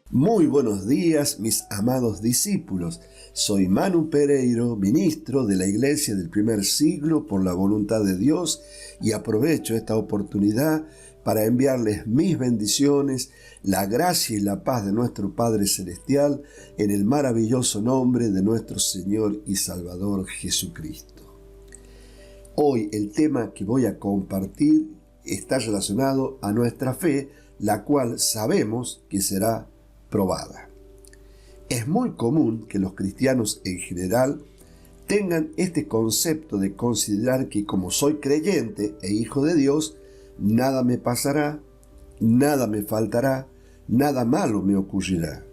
Muy buenos días, mis amados discípulos. Soy Manu Pereiro, ministro de la Iglesia del Primer Siglo por la voluntad de Dios, y aprovecho esta oportunidad para enviarles mis bendiciones, la gracia y la paz de nuestro Padre Celestial en el maravilloso nombre de nuestro Señor y Salvador Jesucristo. Hoy el tema que voy a compartir está relacionado a nuestra fe, la cual sabemos que será probada. Es muy común que los cristianos en general tengan este concepto de considerar que como soy creyente e hijo de Dios, nada me pasará, nada me faltará, nada malo me ocurrirá.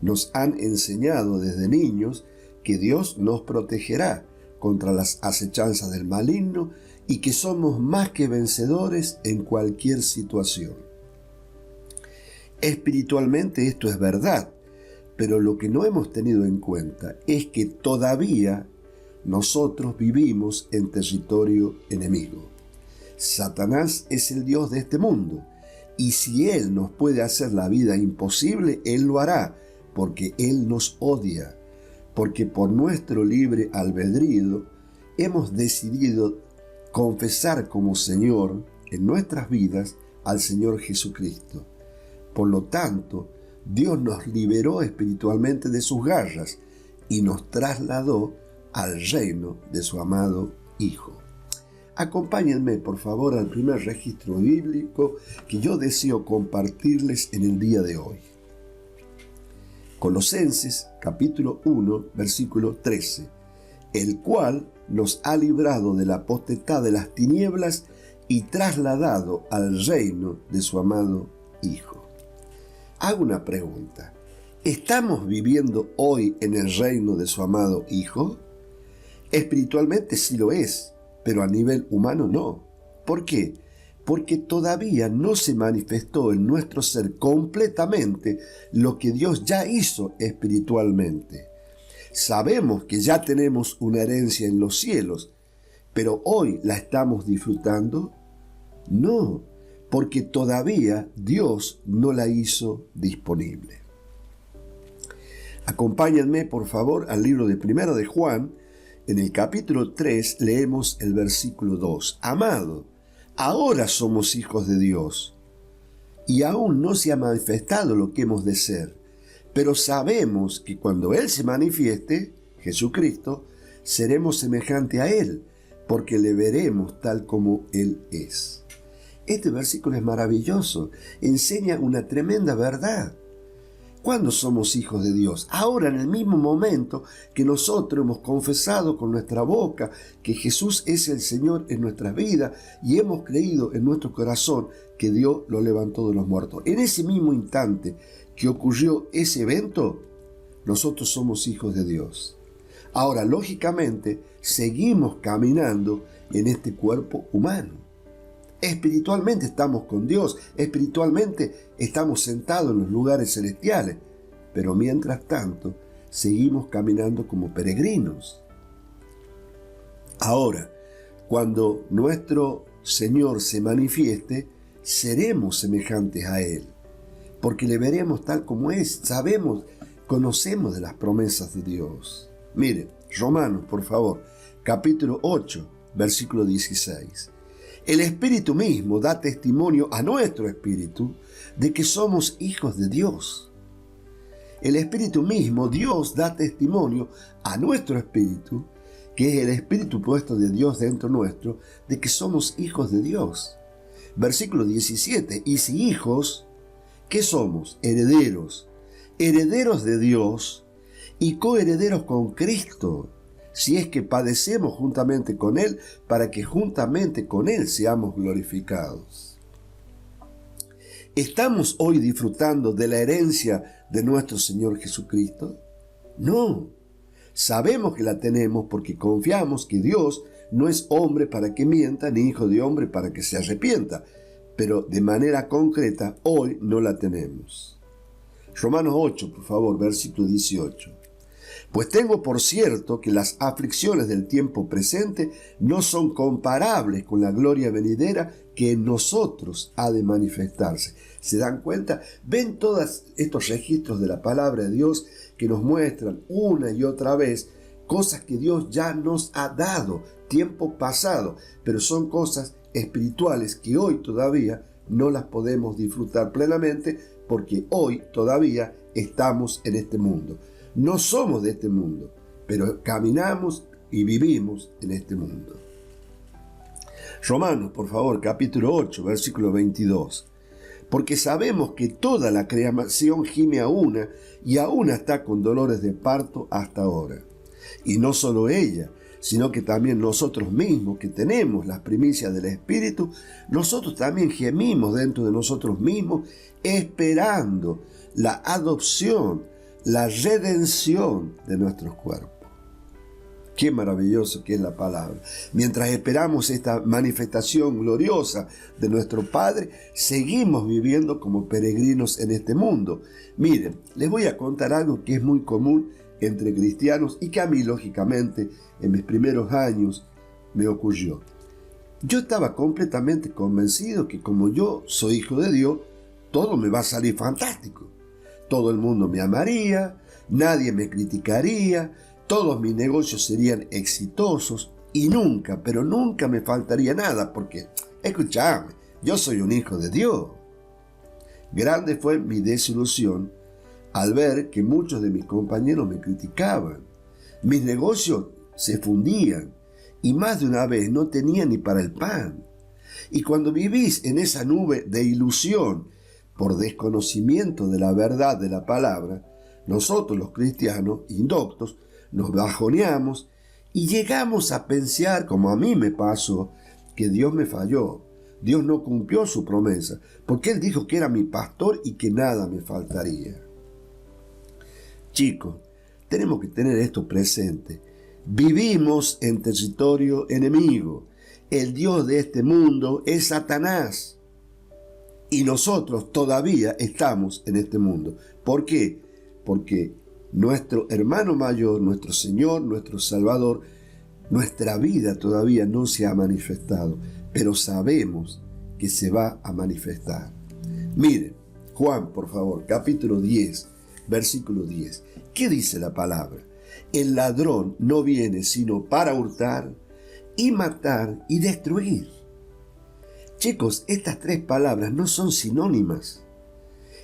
Nos han enseñado desde niños que Dios nos protegerá contra las acechanzas del maligno y que somos más que vencedores en cualquier situación. Espiritualmente esto es verdad, pero lo que no hemos tenido en cuenta es que todavía nosotros vivimos en territorio enemigo. Satanás es el Dios de este mundo, y si Él nos puede hacer la vida imposible, Él lo hará, porque Él nos odia, porque por nuestro libre albedrío hemos decidido confesar como Señor en nuestras vidas al Señor Jesucristo. Por lo tanto, Dios nos liberó espiritualmente de sus garras y nos trasladó al reino de su amado Hijo. Acompáñenme, por favor, al primer registro bíblico que yo deseo compartirles en el día de hoy. Colosenses, capítulo 1, versículo 13, el cual nos ha librado de la potestad de las tinieblas y trasladado al reino de su amado Hijo. Hago una pregunta. ¿Estamos viviendo hoy en el reino de su amado Hijo? Espiritualmente sí lo es, pero a nivel humano no. ¿Por qué? Porque todavía no se manifestó en nuestro ser completamente lo que Dios ya hizo espiritualmente. Sabemos que ya tenemos una herencia en los cielos, pero ¿hoy la estamos disfrutando? No, porque todavía Dios no la hizo disponible. Acompáñenme, por favor, al libro de Primera de Juan. En el capítulo 3 leemos el versículo 2. Amado, ahora somos hijos de Dios, y aún no se ha manifestado lo que hemos de ser, pero sabemos que cuando Él se manifieste, Jesucristo, seremos semejantes a Él, porque le veremos tal como Él es. Este versículo es maravilloso, enseña una tremenda verdad. ¿Cuándo somos hijos de Dios? Ahora, en el mismo momento que nosotros hemos confesado con nuestra boca que Jesús es el Señor en nuestras vidas y hemos creído en nuestro corazón que Dios lo levantó de los muertos. En ese mismo instante que ocurrió ese evento, nosotros somos hijos de Dios. Ahora, lógicamente, seguimos caminando en este cuerpo humano. Espiritualmente estamos con Dios, espiritualmente estamos sentados en los lugares celestiales, pero mientras tanto seguimos caminando como peregrinos. Ahora, cuando nuestro Señor se manifieste, seremos semejantes a Él, porque le veremos tal como es, sabemos, conocemos de las promesas de Dios. Miren, Romanos, por favor, capítulo 8, versículo 16. El Espíritu mismo da testimonio a nuestro espíritu de que somos hijos de Dios. El Espíritu mismo, Dios, da testimonio a nuestro espíritu, que es el Espíritu puesto de Dios dentro nuestro, de que somos hijos de Dios. Versículo 17. Y si hijos, ¿qué somos? Herederos. Herederos de Dios y coherederos con Cristo, si es que padecemos juntamente con Él, para que juntamente con Él seamos glorificados. ¿Estamos hoy disfrutando de la herencia de nuestro Señor Jesucristo? No. Sabemos que la tenemos porque confiamos que Dios no es hombre para que mienta, ni hijo de hombre para que se arrepienta, pero de manera concreta hoy no la tenemos. Romanos 8, por favor, versículo 18. Pues tengo por cierto que las aflicciones del tiempo presente no son comparables con la gloria venidera que en nosotros ha de manifestarse. ¿Se dan cuenta? ¿Ven todos estos registros de la palabra de Dios que nos muestran una y otra vez cosas que Dios ya nos ha dado, tiempo pasado, pero son cosas espirituales que hoy todavía no las podemos disfrutar plenamente porque hoy todavía estamos en este mundo? No somos de este mundo, pero caminamos y vivimos en este mundo. Romanos, por favor, capítulo 8, versículo 22. Porque sabemos que toda la creación gime a una y aún está con dolores de parto hasta ahora. Y no solo ella, sino que también nosotros mismos que tenemos las primicias del Espíritu, nosotros también gemimos dentro de nosotros mismos esperando la adopción, la redención de nuestros cuerpos. Qué maravilloso que es la palabra. Mientras esperamos esta manifestación gloriosa de nuestro Padre, seguimos viviendo como peregrinos en este mundo. Miren, les voy a contar algo que es muy común entre cristianos y que a mí, lógicamente, en mis primeros años me ocurrió. Yo estaba completamente convencido que como yo soy hijo de Dios, todo me va a salir fantástico. Todo el mundo me amaría, nadie me criticaría, todos mis negocios serían exitosos y nunca, pero nunca me faltaría nada porque, escuchame, yo soy un hijo de Dios. Grande fue mi desilusión al ver que muchos de mis compañeros me criticaban. Mis negocios se fundían y más de una vez no tenía ni para el pan. Y cuando vivís en esa nube de ilusión por desconocimiento de la verdad de la palabra, nosotros los cristianos indoctos nos bajoneamos y llegamos a pensar, como a mí me pasó, que Dios me falló. Dios no cumplió su promesa, porque Él dijo que era mi pastor y que nada me faltaría. Chicos, tenemos que tener esto presente. Vivimos en territorio enemigo. El Dios de este mundo es Satanás. Y nosotros todavía estamos en este mundo. ¿Por qué? Porque nuestro hermano mayor, nuestro Señor, nuestro Salvador, nuestra vida todavía no se ha manifestado, pero sabemos que se va a manifestar. Miren, Juan, por favor, capítulo 10, versículo 10. ¿Qué dice la palabra? El ladrón no viene sino para hurtar y matar y destruir. Chicos, estas tres palabras no son sinónimas.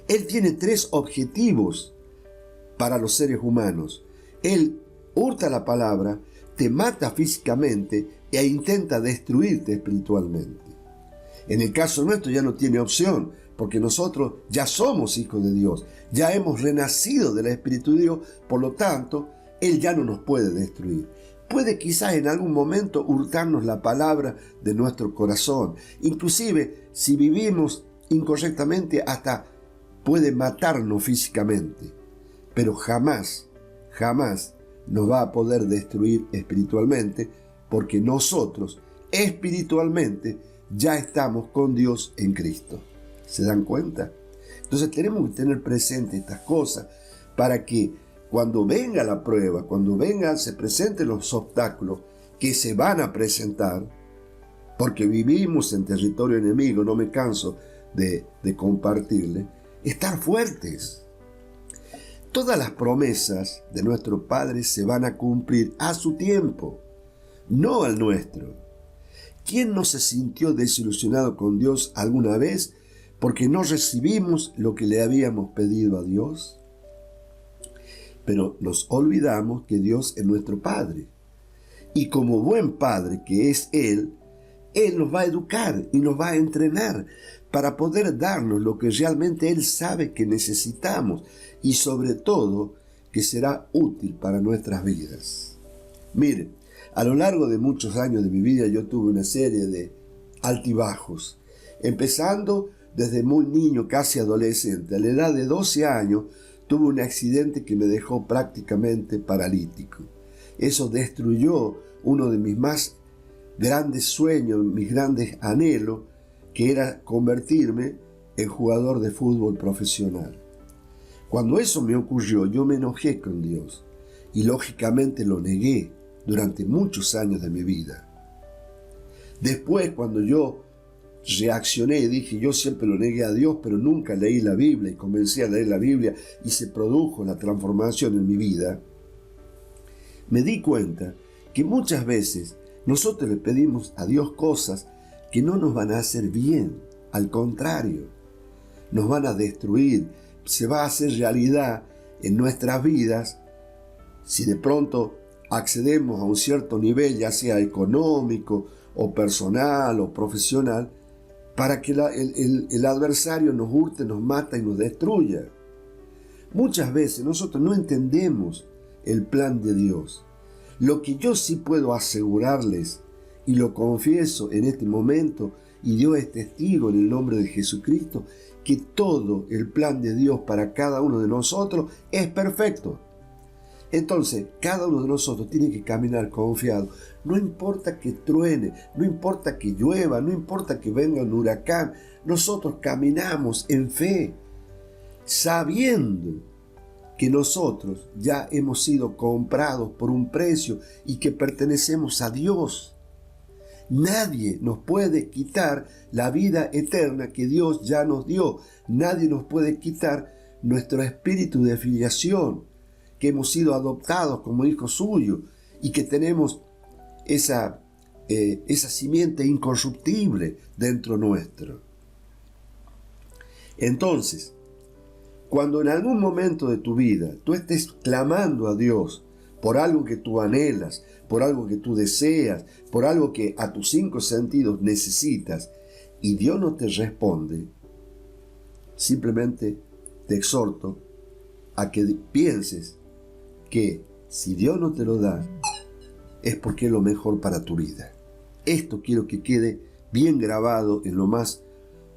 Él tiene tres objetivos para los seres humanos. Él hurta la palabra, te mata físicamente e intenta destruirte espiritualmente. En el caso nuestro ya no tiene opción, porque nosotros ya somos hijos de Dios, ya hemos renacido del Espíritu de Dios, por lo tanto, Él ya no nos puede destruir. Puede quizás en algún momento hurtarnos la palabra de nuestro corazón. Inclusive, si vivimos incorrectamente, hasta puede matarnos físicamente. Pero jamás, jamás nos va a poder destruir espiritualmente, porque nosotros espiritualmente ya estamos con Dios en Cristo. ¿Se dan cuenta? Entonces tenemos que tener presente estas cosas para que cuando venga la prueba, cuando se presenten los obstáculos que se van a presentar, porque vivimos en territorio enemigo, no me canso de compartirle, estar fuertes. Todas las promesas de nuestro Padre se van a cumplir a su tiempo, no al nuestro. ¿Quién no se sintió desilusionado con Dios alguna vez porque no recibimos lo que le habíamos pedido a Dios? Pero nos olvidamos que Dios es nuestro Padre. Y como buen Padre que es Él nos va a educar y nos va a entrenar para poder darnos lo que realmente Él sabe que necesitamos y sobre todo que será útil para nuestras vidas. Miren, a lo largo de muchos años de mi vida yo tuve una serie de altibajos, empezando desde muy niño, casi adolescente. A la edad de 12 años tuve un accidente que me dejó prácticamente paralítico. Eso destruyó uno de mis más grandes sueños, mis grandes anhelos, que era convertirme en jugador de fútbol profesional. Cuando eso me ocurrió, yo me enojé con Dios y lógicamente lo negué durante muchos años de mi vida. Después, cuando yo reaccioné y dije, yo siempre lo negué a Dios, pero nunca leí la Biblia, y comencé a leer la Biblia y se produjo la transformación en mi vida, me di cuenta que muchas veces nosotros le pedimos a Dios cosas que no nos van a hacer bien, al contrario, nos van a destruir, se va a hacer realidad en nuestras vidas si de pronto accedemos a un cierto nivel, ya sea económico o personal o profesional, para que el adversario nos hurte, nos mata y nos destruya. Muchas veces nosotros no entendemos el plan de Dios. Lo que yo sí puedo asegurarles, y lo confieso en este momento, y Dios es testigo en el nombre de Jesucristo, que todo el plan de Dios para cada uno de nosotros es perfecto. Entonces, cada uno de nosotros tiene que caminar confiado. No importa que truene, no importa que llueva, no importa que venga un huracán. Nosotros caminamos en fe, sabiendo que nosotros ya hemos sido comprados por un precio y que pertenecemos a Dios. Nadie nos puede quitar la vida eterna que Dios ya nos dio. Nadie nos puede quitar nuestro espíritu de filiación, que hemos sido adoptados como hijos suyos y que tenemos esa simiente incorruptible dentro nuestro. Entonces, cuando en algún momento de tu vida tú estés clamando a Dios por algo que tú anhelas, por algo que tú deseas, por algo que a tus 5 sentidos necesitas, y Dios no te responde, simplemente te exhorto a que pienses que si Dios no te lo da, es porque es lo mejor para tu vida. Esto quiero que quede bien grabado en lo más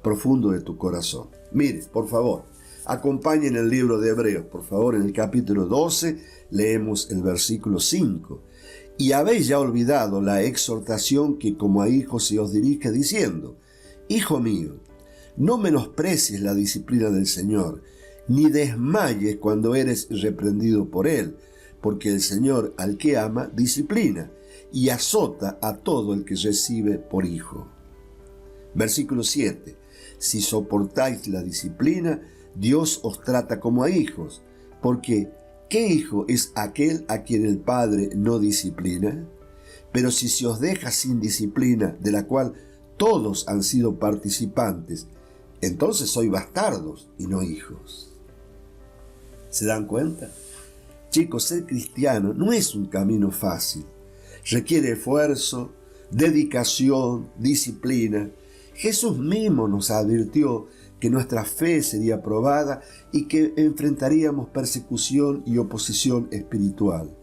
profundo de tu corazón. Mire, por favor, acompañen el libro de Hebreos, por favor, en el capítulo 12, leemos el versículo 5. Y habéis ya olvidado la exhortación que como a hijos se os dirige diciendo, Hijo mío, no menosprecies la disciplina del Señor, ni desmayes cuando eres reprendido por Él, porque el Señor al que ama disciplina y azota a todo el que recibe por hijo. Versículo 7. Si soportáis la disciplina, Dios os trata como a hijos, porque ¿qué hijo es aquel a quien el Padre no disciplina? Pero si se os deja sin disciplina, de la cual todos han sido participantes, entonces sois bastardos y no hijos. ¿Se dan cuenta? Chicos, ser cristiano no es un camino fácil. Requiere esfuerzo, dedicación, disciplina. Jesús mismo nos advirtió que nuestra fe sería probada y que enfrentaríamos persecución y oposición espiritual.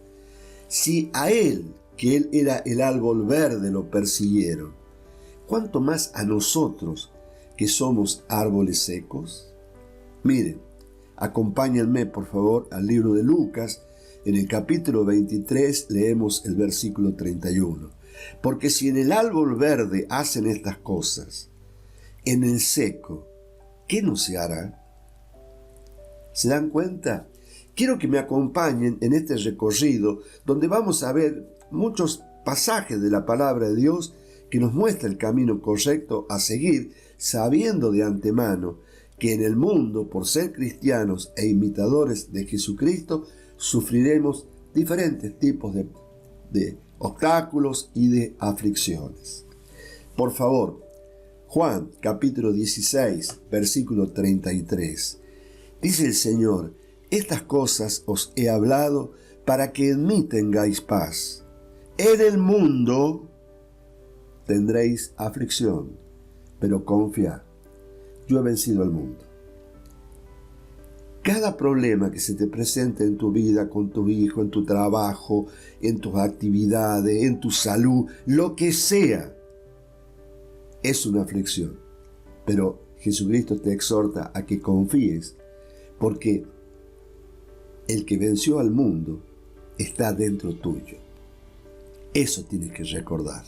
Si a Él, que Él era el árbol verde, lo persiguieron, ¿cuánto más a nosotros, que somos árboles secos? Miren, acompáñenme por favor al libro de Lucas. En el capítulo 23 leemos el versículo 31. Porque si en el árbol verde hacen estas cosas, en el seco, ¿qué no se hará? ¿Se dan cuenta? Quiero que me acompañen en este recorrido donde vamos a ver muchos pasajes de la palabra de Dios que nos muestra el camino correcto a seguir, sabiendo de antemano que en el mundo, por ser cristianos e imitadores de Jesucristo, sufriremos diferentes tipos de obstáculos y de aflicciones. Por favor, Juan capítulo 16, versículo 33. Dice el Señor, estas cosas os he hablado para que en mí tengáis paz. En el mundo tendréis aflicción, pero confiad, yo he vencido al mundo. Cada problema que se te presente en tu vida, con tu hijo, en tu trabajo, en tus actividades, en tu salud, lo que sea, es una aflicción. Pero Jesucristo te exhorta a que confíes, porque el que venció al mundo está dentro tuyo. Eso tienes que recordar.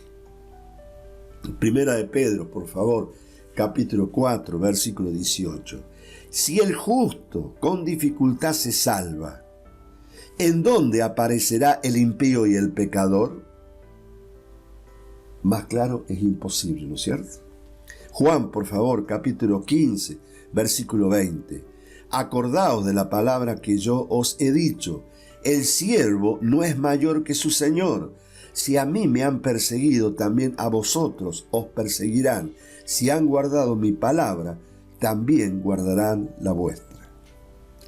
Primera de Pedro, por favor, capítulo 4, versículo 18. Si el justo con dificultad se salva, ¿En dónde aparecerá el impío y el pecador? Más claro es imposible, ¿no es cierto? Juan, por favor, capítulo 15, versículo 20. Acordaos de la palabra que yo os he dicho. El siervo no es mayor que su señor. Si a mí me han perseguido, también a vosotros os perseguirán. Si han guardado mi palabra, también guardarán la vuestra.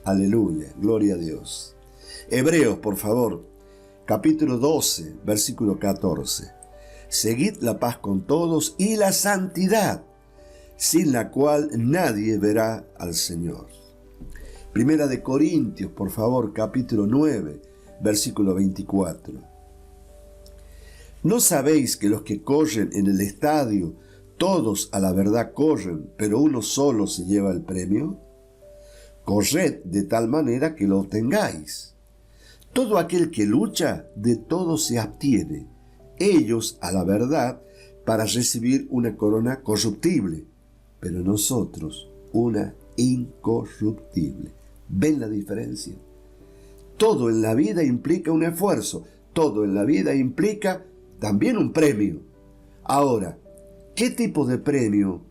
Aleluya, gloria a Dios. Hebreos, por favor, capítulo 12, versículo 14. Seguid la paz con todos y la santidad, sin la cual nadie verá al Señor. Primera de Corintios, por favor, capítulo 9, versículo 24. ¿No sabéis que los que corren en el estadio, todos a la verdad corren, pero uno solo se lleva el premio? Corred de tal manera que lo obtengáis. Todo aquel que lucha, de todo se abstiene. Ellos a la verdad para recibir una corona corruptible, pero nosotros una incorruptible. ¿Ven la diferencia? Todo en la vida implica un esfuerzo, todo en la vida implica también un premio. Ahora, ¿qué tipo de premio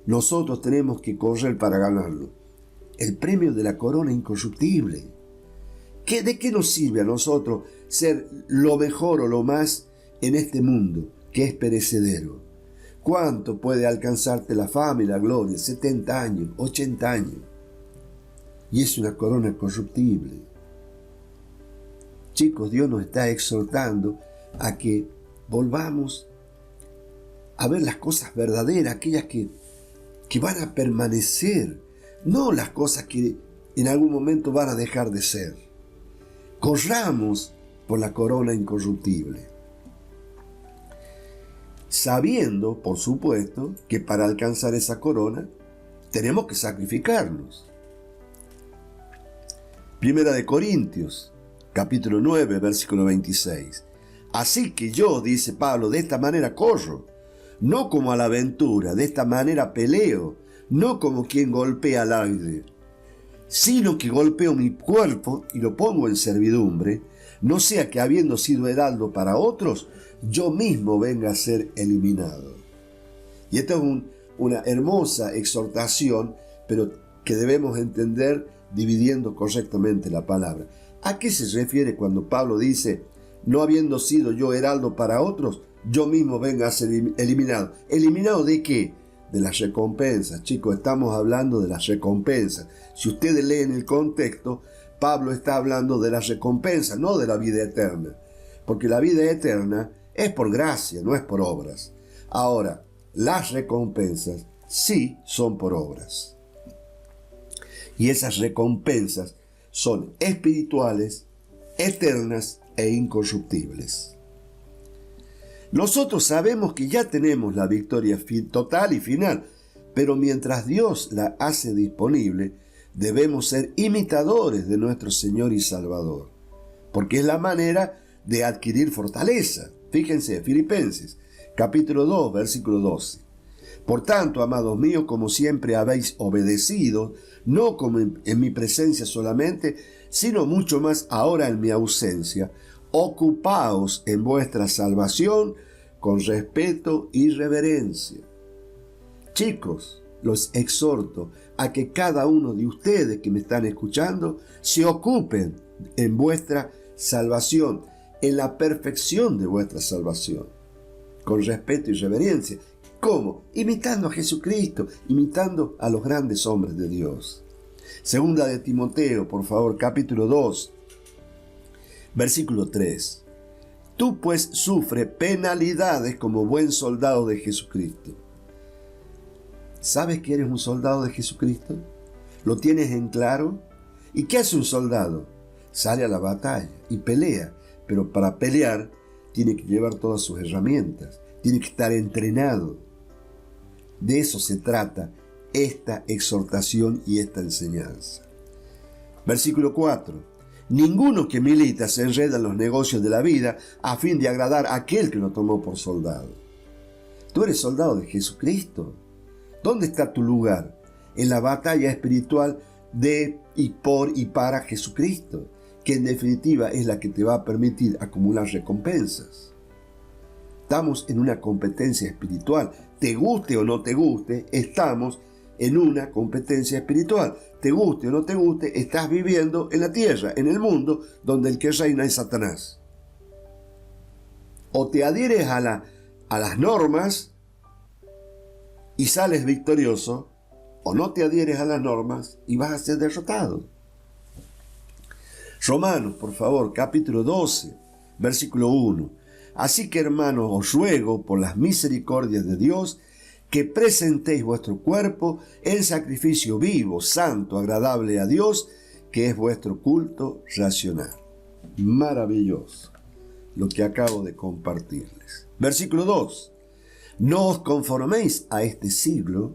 nosotros tenemos que correr para ganarlo? El premio de la corona incorruptible. ¿De qué nos sirve a nosotros ser lo mejor o lo más en este mundo que es perecedero? ¿Cuánto puede alcanzarte la fama y la gloria? 70 años, 80 años. Y es una corona corruptible. Chicos, Dios nos está exhortando a que volvamos a ver las cosas verdaderas, aquellas que van a permanecer, no las cosas que en algún momento van a dejar de ser. Corramos por la corona incorruptible, sabiendo, por supuesto, que para alcanzar esa corona tenemos que sacrificarnos. Primera de Corintios, capítulo 9, versículo 26. Así que yo, dice Pablo, de esta manera corro, no como a la aventura, de esta manera peleo, no como quien golpea al aire, sino que golpeo mi cuerpo y lo pongo en servidumbre, no sea que habiendo sido heraldo para otros, yo mismo venga a ser eliminado. Y esta es una hermosa exhortación, pero que debemos entender dividiendo correctamente la palabra. ¿A qué se refiere cuando Pablo dice, no habiendo sido yo heraldo para otros, yo mismo venga a ser eliminado? ¿Eliminado de qué? De las recompensas. Chicos, estamos hablando de las recompensas. Si ustedes leen el contexto, Pablo está hablando de las recompensas, no de la vida eterna. Porque la vida eterna es por gracia, no es por obras. Ahora, las recompensas sí son por obras. Y esas recompensas son espirituales, eternas e incorruptibles. Nosotros sabemos que ya tenemos la victoria total y final, pero mientras Dios la hace disponible, debemos ser imitadores de nuestro Señor y Salvador, porque es la manera de adquirir fortaleza. Fíjense, Filipenses, capítulo 2, versículo 12. Por tanto, amados míos, como siempre habéis obedecido, no como en mi presencia solamente, sino mucho más ahora en mi ausencia, ocupaos en vuestra salvación con respeto y reverencia. Chicos, los exhorto a que cada uno de ustedes que me están escuchando se ocupen en vuestra salvación, en la perfección de vuestra salvación, con respeto y reverencia. ¿Cómo? Imitando a Jesucristo, imitando a los grandes hombres de Dios. Segunda de Timoteo, por favor, capítulo 2, versículo 3. Tú pues sufre penalidades como buen soldado de Jesucristo. ¿Sabes que eres un soldado de Jesucristo? ¿Lo tienes en claro? ¿Y qué hace un soldado? Sale a la batalla y pelea, pero para pelear tiene que llevar todas sus herramientas, tiene que estar entrenado. De eso se trata esta exhortación y esta enseñanza. Versículo 4. Ninguno que milita se enreda en los negocios de la vida a fin de agradar a aquel que lo tomó por soldado. Tú eres soldado de Jesucristo. ¿Dónde está tu lugar? En la batalla espiritual de y por y para Jesucristo. que en definitiva es la que te va a permitir acumular recompensas. Estamos en una competencia espiritual. Te guste o no te guste, estamos en una competencia espiritual. Te guste o no te guste, estás viviendo en la tierra, en el mundo, donde el que reina es Satanás. O te adhieres a las normas y sales victorioso, o no te adhieres a las normas y vas a ser derrotado. Romanos, por favor, capítulo 12, versículo 1. Así que, hermanos, os ruego por las misericordias de Dios que presentéis vuestro cuerpo en sacrificio vivo, santo, agradable a Dios, que es vuestro culto racional. Maravilloso lo que acabo de compartirles. Versículo 2. No os conforméis a este siglo,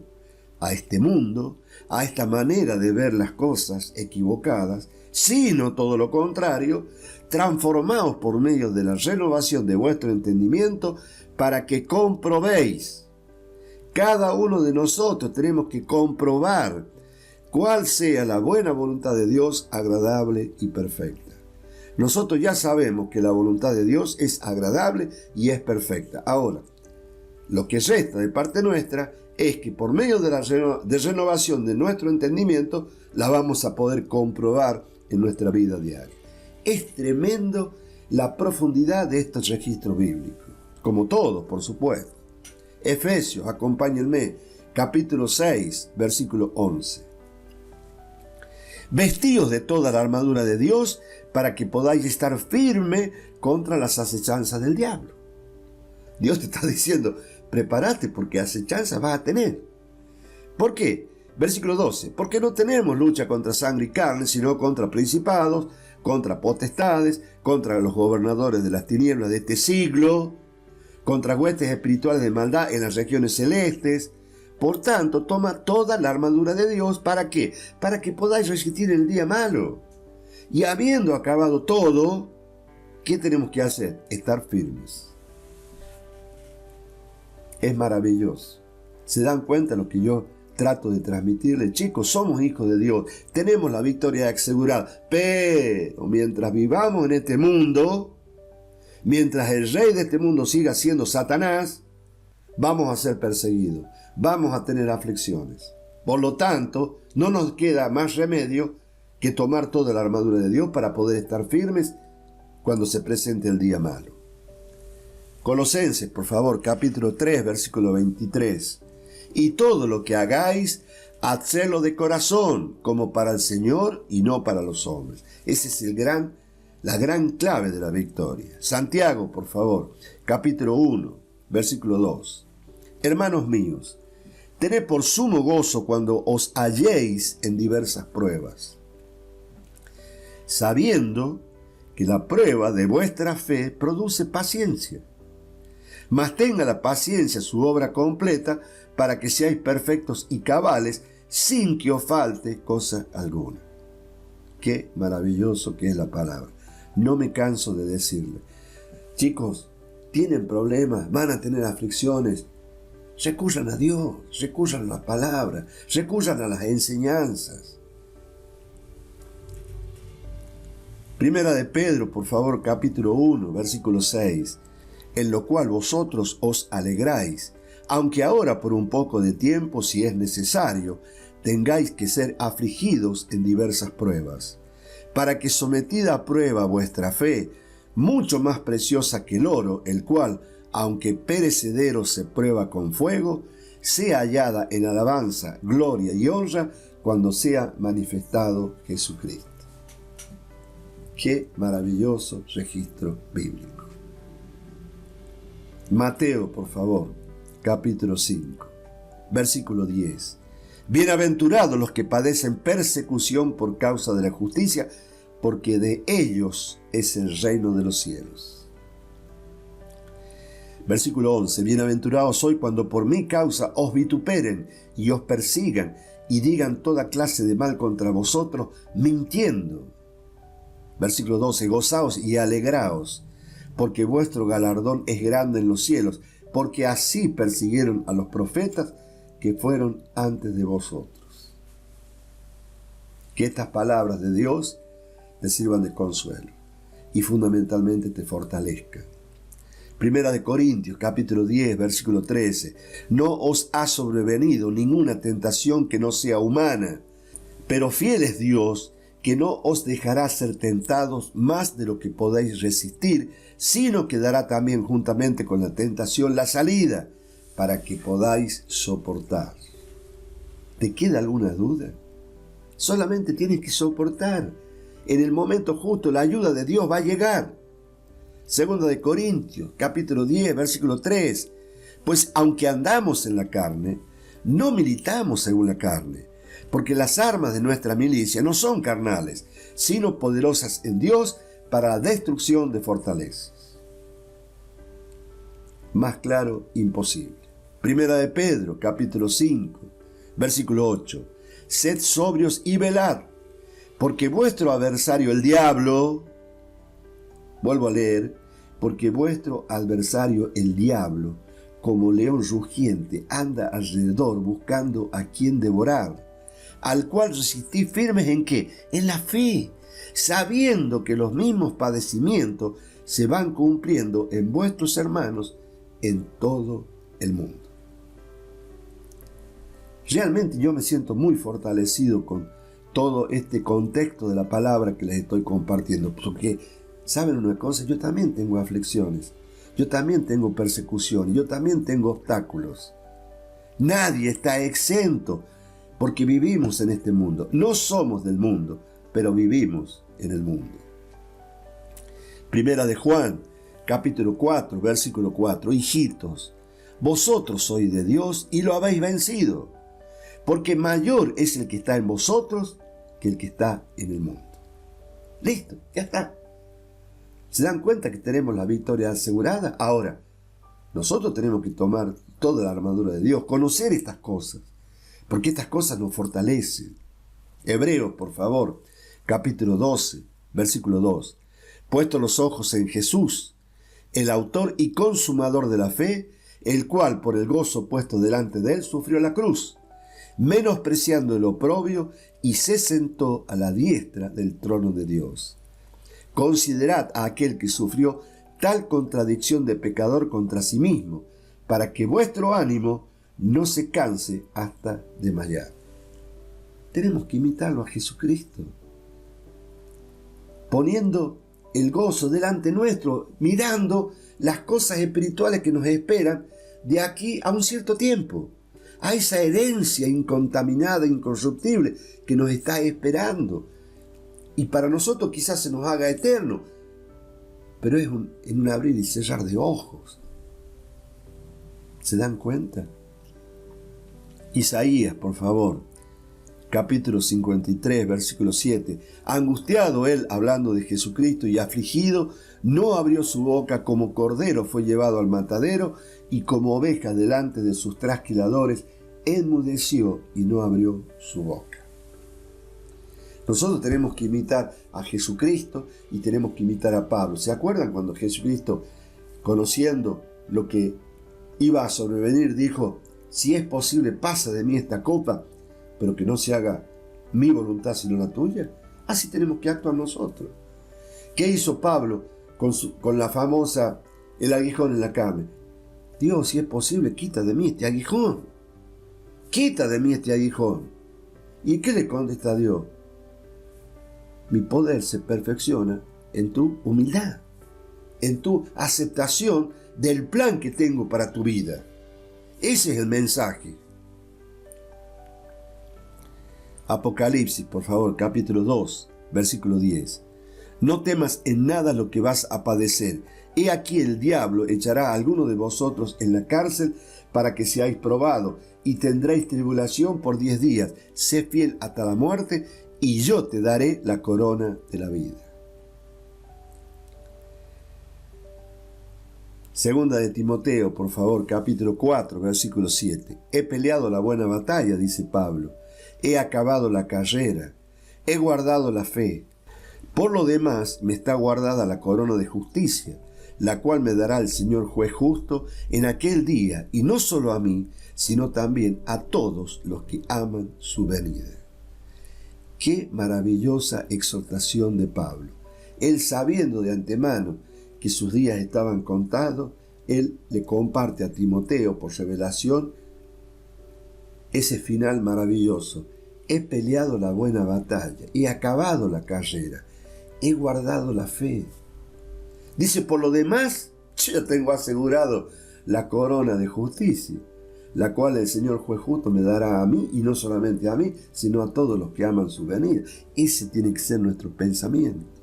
a este mundo, a esta manera de ver las cosas equivocadas, sino todo lo contrario, transformaos por medio de la renovación de vuestro entendimiento para que comprobéis. Cada uno de nosotros tenemos que comprobar cuál sea la buena voluntad de Dios, agradable y perfecta. Nosotros ya sabemos que la voluntad de Dios es agradable y es perfecta. Ahora, lo que resta de parte nuestra es que por medio de la renovación de nuestro entendimiento la vamos a poder comprobar en nuestra vida diaria. Es tremendo la profundidad de estos registros bíblicos, como todos, por supuesto. Efesios, acompáñenme, capítulo 6, versículo 11. Vestíos de toda la armadura de Dios para que podáis estar firme contra las acechanzas del diablo. Dios te está diciendo, prepárate porque acechanzas vas a tener. ¿Por qué? Versículo 12. Porque no tenemos lucha contra sangre y carne, sino contra principados, contra potestades, contra los gobernadores de las tinieblas de este siglo, contra huestes espirituales de maldad en las regiones celestes. Por tanto, toma toda la armadura de Dios. ¿Para qué? Para que podáis resistir el día malo. Y habiendo acabado todo, ¿qué tenemos que hacer? Estar firmes. Es maravilloso. ¿Se dan cuenta lo que yo trato de transmitirles? Chicos, somos hijos de Dios. Tenemos la victoria asegurada. Pero mientras vivamos en este mundo, mientras el rey de este mundo siga siendo Satanás, vamos a ser perseguidos. Vamos a tener aflicciones. Por lo tanto, no nos queda más remedio que tomar toda la armadura de Dios para poder estar firmes cuando se presente el día malo. Colosenses, por favor, capítulo 3, versículo 23. Y todo lo que hagáis, hacedlo de corazón, como para el Señor y no para los hombres. Esa es la gran clave de la victoria. Santiago, por favor, capítulo 1, versículo 2. Hermanos míos, tened por sumo gozo cuando os halléis en diversas pruebas, sabiendo que la prueba de vuestra fe produce paciencia. Mas tenga la paciencia su obra completa, para que seáis perfectos y cabales, sin que os falte cosa alguna. Qué maravilloso que es la palabra. No me canso de decirle. Chicos, tienen problemas, van a tener aflicciones. Recurran a Dios, recurran a la palabra, recurran a las enseñanzas. Primera de Pedro, por favor, capítulo 1, versículo 6. En lo cual vosotros os alegráis, aunque ahora por un poco de tiempo, si es necesario, tengáis que ser afligidos en diversas pruebas, para que sometida a prueba vuestra fe, mucho más preciosa que el oro, el cual, aunque perecedero se prueba con fuego, sea hallada en alabanza, gloria y honra cuando sea manifestado Jesucristo. Qué maravilloso registro bíblico. Mateo, por favor, capítulo 5, versículo 10. Bienaventurados los que padecen persecución por causa de la justicia, porque de ellos es el reino de los cielos. Versículo 11. Bienaventurados sois cuando por mi causa os vituperen y os persigan y digan toda clase de mal contra vosotros, mintiendo. Versículo 12. Gozaos y alegraos, porque vuestro galardón es grande en los cielos, porque así persiguieron a los profetas que fueron antes de vosotros. Que estas palabras de Dios te sirvan de consuelo y fundamentalmente te fortalezcan. Primera de Corintios, capítulo 10, versículo 13. No os ha sobrevenido ninguna tentación que no sea humana, pero fiel es Dios, que no os dejará ser tentados más de lo que podáis resistir, sino que dará también juntamente con la tentación la salida, para que podáis soportar. ¿Te queda alguna duda? Solamente tienes que soportar. En el momento justo la ayuda de Dios va a llegar. Segunda de Corintios, capítulo 10, versículo 3. Pues aunque andamos en la carne, no militamos según la carne, porque las armas de nuestra milicia no son carnales, sino poderosas en Dios para la destrucción de fortalezas. Más claro, imposible. Primera de Pedro, capítulo 5, versículo 8. Sed sobrios y velad, porque vuestro adversario el diablo, vuelvo a leer, porque vuestro adversario el diablo, como león rugiente, anda alrededor buscando a quien devorar, al cual resistís firmes ¿en qué? En la fe, sabiendo que los mismos padecimientos se van cumpliendo en vuestros hermanos en todo el mundo. Realmente yo me siento muy fortalecido con todo este contexto de la palabra que les estoy compartiendo, porque, ¿saben una cosa? Yo también tengo aflicciones, yo también tengo persecución, yo también tengo obstáculos. Nadie está exento, porque vivimos en este mundo. No somos del mundo, pero vivimos en el mundo. Primera de Juan, capítulo 4, versículo 4. Hijitos, vosotros sois de Dios y lo habéis vencido, porque mayor es el que está en vosotros que el que está en el mundo. Listo, ya está. ¿Se dan cuenta que tenemos la victoria asegurada? Ahora, nosotros tenemos que tomar toda la armadura de Dios, conocer estas cosas, porque estas cosas nos fortalecen. Hebreos, por favor, capítulo 12, versículo 2. Puestos los ojos en Jesús, el autor y consumador de la fe, el cual por el gozo puesto delante de él sufrió la cruz, menospreciando el oprobio, y se sentó a la diestra del trono de Dios. Considerad a aquel que sufrió tal contradicción de pecador contra sí mismo, para que vuestro ánimo no se canse hasta desmayar. Tenemos que imitarlo a Jesucristo, poniendo el gozo delante nuestro, mirando las cosas espirituales que nos esperan de aquí a un cierto tiempo, a esa herencia incontaminada, incorruptible que nos está esperando. Y para nosotros quizás se nos haga eterno, pero es en un abrir y cerrar de ojos. ¿Se dan cuenta? Isaías, por favor, capítulo 53, versículo 7. Angustiado él, hablando de Jesucristo, y afligido, no abrió su boca, como cordero fue llevado al matadero, y como oveja delante de sus trasquiladores, enmudeció y no abrió su boca. Nosotros tenemos que imitar a Jesucristo y tenemos que imitar a Pablo. ¿Se acuerdan cuando Jesucristo, conociendo lo que iba a sobrevenir, dijo: si es posible, pasa de mí esta copa, pero que no se haga mi voluntad sino la tuya? Así tenemos que actuar nosotros. ¿Qué hizo Pablo con la famosa, el aguijón en la carne? Dios, si es posible, quita de mí este aguijón. Quita de mí este aguijón. ¿Y qué le contesta a Dios? Mi poder se perfecciona en tu humildad, en tu aceptación del plan que tengo para tu vida. Ese es el mensaje. Apocalipsis, por favor, capítulo 2, versículo 10. No temas en nada lo que vas a padecer. He aquí el diablo echará a alguno de vosotros en la cárcel para que seáis probados, y tendréis tribulación por 10 días. Sé fiel hasta la muerte, y yo te daré la corona de la vida. Segunda de Timoteo, por favor, capítulo 4, versículo 7. He peleado la buena batalla, dice Pablo. He acabado la carrera. He guardado la fe. Por lo demás, me está guardada la corona de justicia, la cual me dará el Señor juez justo en aquel día, y no solo a mí, sino también a todos los que aman su venida. Qué maravillosa exhortación de Pablo. Él, sabiendo de antemano que sus días estaban contados, él le comparte a Timoteo por revelación ese final maravilloso. He peleado la buena batalla, he acabado la carrera, he guardado la fe. Dice, por lo demás, yo tengo asegurado la corona de justicia, la cual el Señor juez justo me dará a mí, y no solamente a mí, sino a todos los que aman su venida. Ese tiene que ser nuestro pensamiento.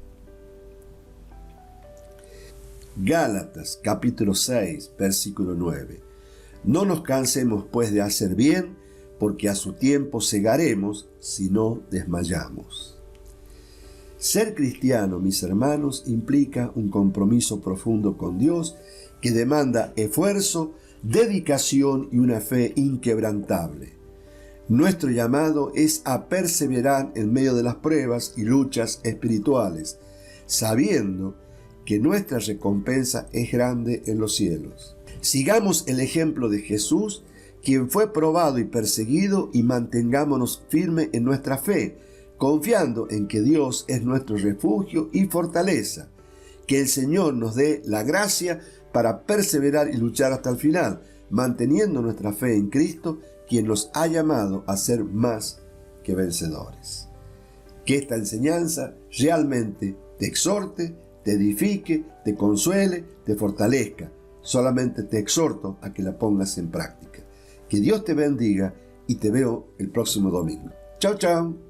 Gálatas capítulo 6, versículo 9. No nos cansemos pues de hacer bien, porque a su tiempo segaremos si no desmayamos. Ser cristiano, mis hermanos, implica un compromiso profundo con Dios que demanda esfuerzo, dedicación y una fe inquebrantable. Nuestro llamado es a perseverar en medio de las pruebas y luchas espirituales, sabiendo que nuestra recompensa es grande en los cielos. Sigamos el ejemplo de Jesús, quien fue probado y perseguido, y mantengámonos firmes en nuestra fe, confiando en que Dios es nuestro refugio y fortaleza. Que el Señor nos dé la gracia para perseverar y luchar hasta el final, manteniendo nuestra fe en Cristo, quien nos ha llamado a ser más que vencedores. Que esta enseñanza realmente te exhorte, te edifique, te consuele, te fortalezca. Solamente te exhorto a que la pongas en práctica. Que Dios te bendiga y te veo el próximo domingo. Chao, chao.